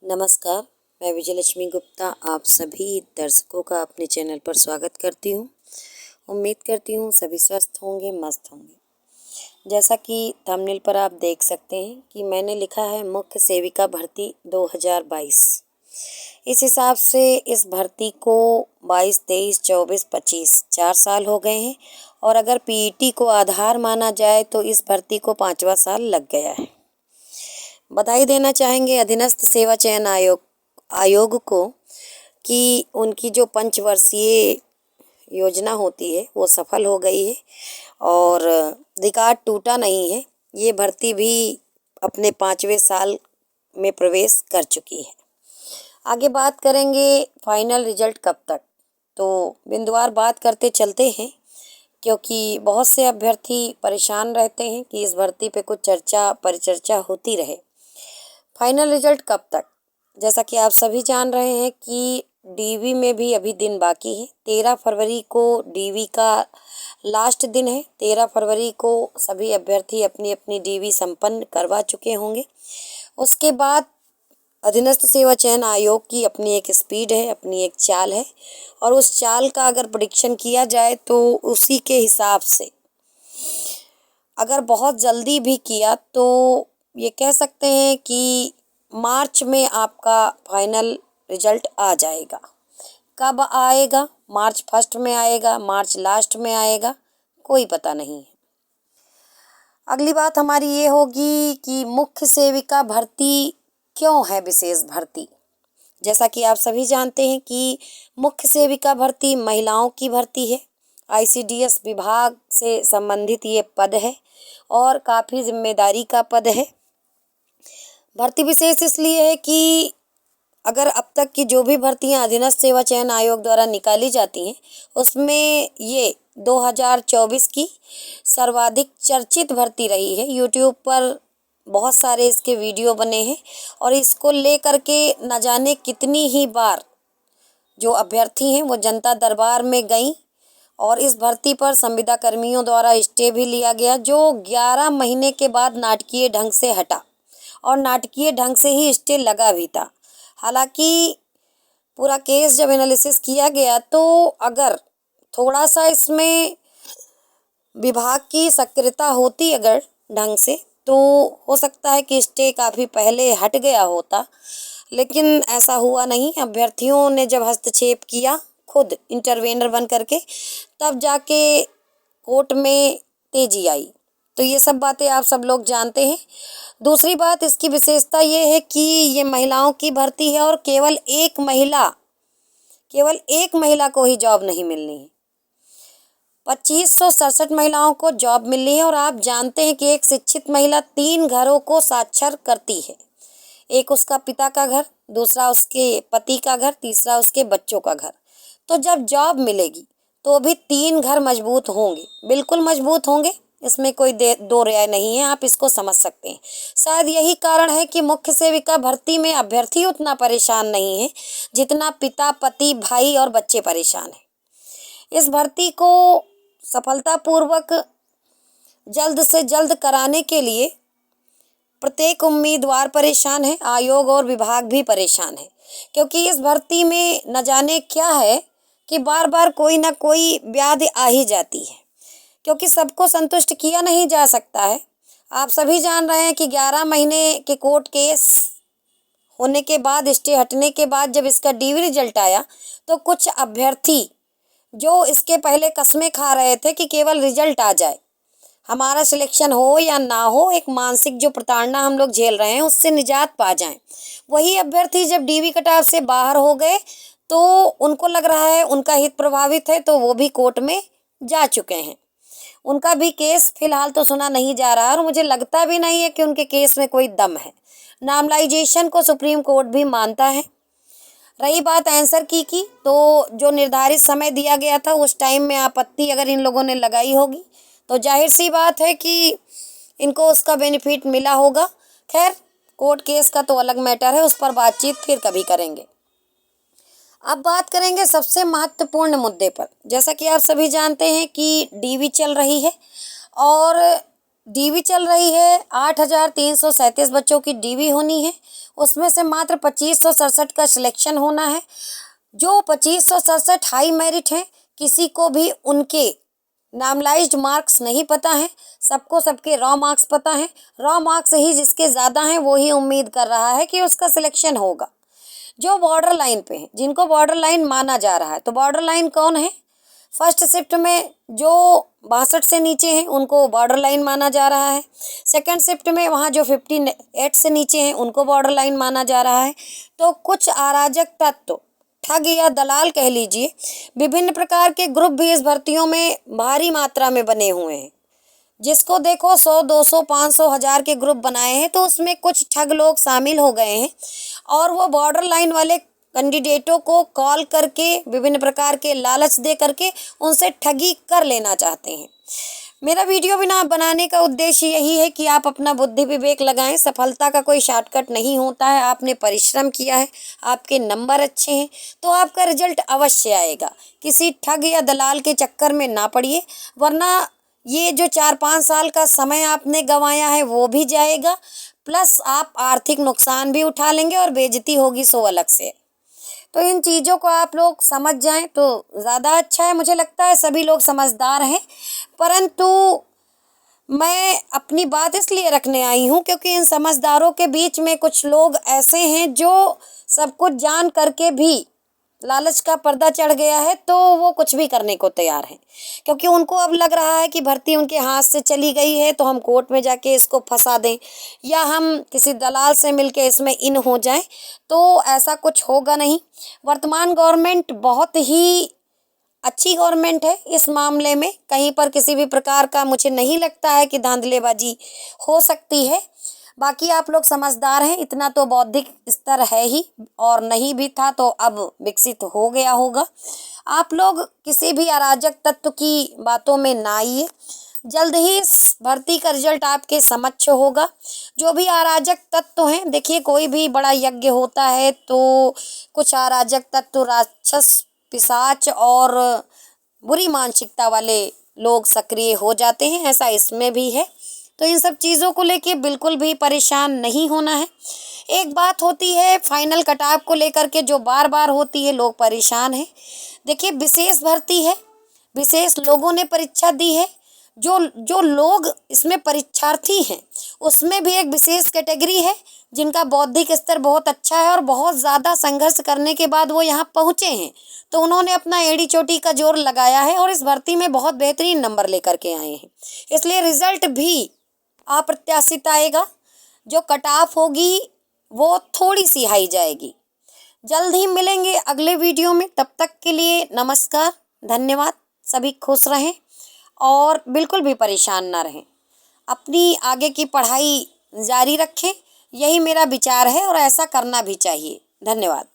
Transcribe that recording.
नमस्कार, मैं विजयलक्ष्मी गुप्ता आप सभी दर्शकों का अपने चैनल पर स्वागत करती हूँ। उम्मीद करती हूँ सभी स्वस्थ होंगे, मस्त होंगे। जैसा कि थंबनेल पर आप देख सकते हैं कि मैंने लिखा है मुख्य सेविका भर्ती 2022। इस हिसाब से इस भर्ती को 22, 23, 24, 25 4 साल हो गए हैं और अगर पीईटी को आधार माना जाए तो इस भर्ती को 5वां साल लग गया है। बधाई देना चाहेंगे अधीनस्थ सेवा चयन आयोग को कि उनकी जो पंचवर्षीय योजना होती है वो सफल हो गई है और रिकॉर्ड टूटा नहीं है। ये भर्ती भी अपने 5वें साल में प्रवेश कर चुकी है। आगे बात करेंगे फाइनल रिजल्ट कब तक, तो बिंदुवार बात करते चलते हैं क्योंकि बहुत से अभ्यर्थी परेशान रहते हैं कि इस भर्ती पे कुछ चर्चा परिचर्चा होती रहे। फाइनल रिजल्ट कब तक, जैसा कि आप सभी जान रहे हैं कि डीवी में भी अभी दिन बाकी है। 13 फरवरी को डीवी का लास्ट दिन है। 13 फरवरी को सभी अभ्यर्थी अपनी अपनी डीवी संपन्न करवा चुके होंगे। उसके बाद अधीनस्थ सेवा चयन आयोग की अपनी एक स्पीड है, अपनी एक चाल है और उस चाल का अगर प्रेडिक्शन किया जाए तो उसी के हिसाब से अगर बहुत जल्दी भी किया तो ये कह सकते हैं कि मार्च में आपका फाइनल रिजल्ट आ जाएगा। कब आएगा, मार्च फर्स्ट में आएगा, मार्च लास्ट में आएगा, कोई पता नहीं है। अगली बात हमारी ये होगी कि मुख्य सेविका भर्ती क्यों है विशेष भर्ती। जैसा कि आप सभी जानते हैं कि मुख्य सेविका भर्ती महिलाओं की भर्ती है। आईसीडीएस विभाग से संबंधित ये पद है और काफ़ी जिम्मेदारी का पद है। भर्ती विशेष इसलिए है कि अगर अब तक की जो भी भर्तियां अधीनस्थ सेवा चयन आयोग द्वारा निकाली जाती हैं उसमें ये 2024 की सर्वाधिक चर्चित भर्ती रही है। यूट्यूब पर बहुत सारे इसके वीडियो बने हैं और इसको लेकर के न जाने कितनी ही बार जो अभ्यर्थी हैं वो जनता दरबार में गई और इस भर्ती पर संविदा कर्मियों द्वारा स्टे भी लिया गया, जो 11 महीने के बाद नाटकीय ढंग से हटा और नाटकीय ढंग से ही स्टे लगा भी था। हालांकि पूरा केस जब एनालिसिस किया गया तो अगर थोड़ा सा इसमें विभाग की सक्रियता होती अगर ढंग से तो हो सकता है कि स्टे काफ़ी पहले हट गया होता, लेकिन ऐसा हुआ नहीं। अभ्यर्थियों ने जब हस्तक्षेप किया खुद इंटरवेनर बन करके तब जाके कोर्ट में तेजी आई। तो ये सब बातें आप सब लोग जानते हैं। दूसरी बात इसकी विशेषता ये है कि ये महिलाओं की भर्ती है और केवल एक महिला को ही जॉब नहीं मिलनी है। 2567 महिलाओं को जॉब मिलनी है और आप जानते हैं कि एक शिक्षित महिला 3 घरों को साक्षर करती है। एक उसका पिता का घर, दूसरा उसके पति का घर, तीसरा उसके बच्चों का घर। तो जब जॉब मिलेगी तो भी 3 घर मजबूत होंगे, बिल्कुल मजबूत होंगे, इसमें कोई दो राय नहीं है। आप इसको समझ सकते हैं। शायद यही कारण है कि मुख्य सेविका भर्ती में अभ्यर्थी उतना परेशान नहीं है जितना पिता, पति, भाई और बच्चे परेशान हैं। इस भर्ती को सफलतापूर्वक जल्द से जल्द कराने के लिए प्रत्येक उम्मीदवार परेशान है, आयोग और विभाग भी परेशान है, क्योंकि इस भर्ती में न जाने क्या है कि बार बार कोई ना कोई व्याधि आ ही जाती है, क्योंकि सबको संतुष्ट किया नहीं जा सकता है। आप सभी जान रहे हैं कि 11 महीने के कोर्ट केस होने के बाद, स्टे हटने के बाद जब इसका डीवी रिजल्ट आया तो कुछ अभ्यर्थी जो इसके पहले कस्में खा रहे थे कि केवल रिजल्ट आ जाए, हमारा सिलेक्शन हो या ना हो, एक मानसिक जो प्रताड़ना हम लोग झेल रहे हैं उससे निजात पा जाएं, वही अभ्यर्थी जब डीवी कटाव से बाहर हो गए तो उनको लग रहा है उनका हित प्रभावित है, तो वो भी कोर्ट में जा चुके हैं। उनका भी केस फिलहाल तो सुना नहीं जा रहा और मुझे लगता भी नहीं है कि उनके केस में कोई दम है। नॉर्मलाइजेशन को सुप्रीम कोर्ट भी मानता है। रही बात आंसर की तो जो निर्धारित समय दिया गया था उस टाइम में आपत्ति अगर इन लोगों ने लगाई होगी तो जाहिर सी बात है कि इनको उसका बेनिफिट मिला होगा। खैर, कोर्ट केस का तो अलग मैटर है, उस पर बातचीत फिर कभी करेंगे। अब बात करेंगे सबसे महत्वपूर्ण मुद्दे पर। जैसा कि आप सभी जानते हैं कि डीवी चल रही है और डीवी चल रही है, 8,337 बच्चों की डीवी होनी है। उसमें से मात्र 2567 का सिलेक्शन होना है। जो 2567 हाई मेरिट हैं, किसी को भी उनके नॉर्मलाइज्ड मार्क्स नहीं पता है, सबको सबके रॉ मार्क्स पता हैं। रॉ मार्क्स ही जिसके ज़्यादा हैं वो ही उम्मीद कर रहा है कि उसका सिलेक्शन होगा। जो बॉर्डर लाइन पे हैं, जिनको बॉर्डर लाइन माना जा रहा है, तो बॉर्डर लाइन कौन है? फर्स्ट शिफ्ट में जो 62 से नीचे हैं उनको बॉर्डर लाइन माना जा रहा है। सेकंड शिफ्ट में वहाँ जो 58 से नीचे हैं उनको बॉर्डर लाइन माना जा रहा है। तो कुछ अराजक तत्व, ठग या दलाल कह लीजिए, विभिन्न प्रकार के ग्रुप भी इस भर्तियों में भारी मात्रा में बने हुए हैं। जिसको देखो 100, 200, 500, 1000 के ग्रुप बनाए हैं, तो उसमें कुछ ठग लोग शामिल हो गए हैं और वो बॉर्डर लाइन वाले कैंडिडेटों को कॉल करके विभिन्न प्रकार के लालच दे करके उनसे ठगी कर लेना चाहते हैं। मेरा वीडियो बनाने का उद्देश्य यही है कि आप अपना बुद्धि विवेक लगाएं। सफलता का कोई शॉर्टकट नहीं होता है। आपने परिश्रम किया है, आपके नंबर अच्छे हैं, तो आपका रिजल्ट अवश्य आएगा। किसी ठग या दलाल के चक्कर में ना पड़िए, वरना ये जो 4-5 साल का समय आपने गंवाया है वो भी जाएगा, प्लस आप आर्थिक नुकसान भी उठा लेंगे और बेइज्जती होगी सो अलग से। तो इन चीज़ों को आप लोग समझ जाएं तो ज़्यादा अच्छा है। मुझे लगता है सभी लोग समझदार हैं, परंतु मैं अपनी बात इसलिए रखने आई हूँ क्योंकि इन समझदारों के बीच में कुछ लोग ऐसे हैं जो सब कुछ जान करके भी लालच का पर्दा चढ़ गया है, तो वो कुछ भी करने को तैयार हैं। क्योंकि उनको अब लग रहा है कि भर्ती उनके हाथ से चली गई है, तो हम कोर्ट में जाके इसको फंसा दें या हम किसी दलाल से मिलके इसमें इन हो जाएं। तो ऐसा कुछ होगा नहीं। वर्तमान गवर्नमेंट बहुत ही अच्छी गवर्नमेंट है। इस मामले में कहीं पर किसी भी प्रकार का मुझे नहीं लगता है कि धांधलेबाजी हो सकती है। बाकी आप लोग समझदार हैं, इतना तो बौद्धिक स्तर है ही, और नहीं भी था तो अब विकसित हो गया होगा। आप लोग किसी भी अराजक तत्व की बातों में ना आइए। जल्द ही इस भर्ती का रिजल्ट आपके समक्ष होगा। जो भी अराजक तत्व हैं, देखिए कोई भी बड़ा यज्ञ होता है तो कुछ अराजक तत्व, राक्षस, पिशाच और बुरी मानसिकता वाले लोग सक्रिय हो जाते हैं। ऐसा इसमें भी है। तो इन सब चीज़ों को लेके बिल्कुल भी परेशान नहीं होना है। एक बात होती है फाइनल कट ऑफ को लेकर के जो बार बार होती है, लोग परेशान हैं। देखिए विशेष भर्ती है, विशेष लोगों ने परीक्षा दी है। जो लोग इसमें परीक्षार्थी हैं उसमें भी एक विशेष कैटेगरी है जिनका बौद्धिक स्तर बहुत अच्छा है और बहुत ज़्यादा संघर्ष करने के बाद वो यहाँ पहुँचे हैं। तो उन्होंने अपना एड़ी चोटी का जोर लगाया है और इस भर्ती में बहुत बेहतरीन नंबर लेकर के आए हैं। इसलिए रिजल्ट भी अप्रत्याशित आएगा। जो कट ऑफ होगी वो थोड़ी सी हाई जाएगी। जल्द ही मिलेंगे अगले वीडियो में। तब तक के लिए नमस्कार, धन्यवाद। सभी खुश रहें और बिल्कुल भी परेशान ना रहें। अपनी आगे की पढ़ाई जारी रखें, यही मेरा विचार है और ऐसा करना भी चाहिए। धन्यवाद।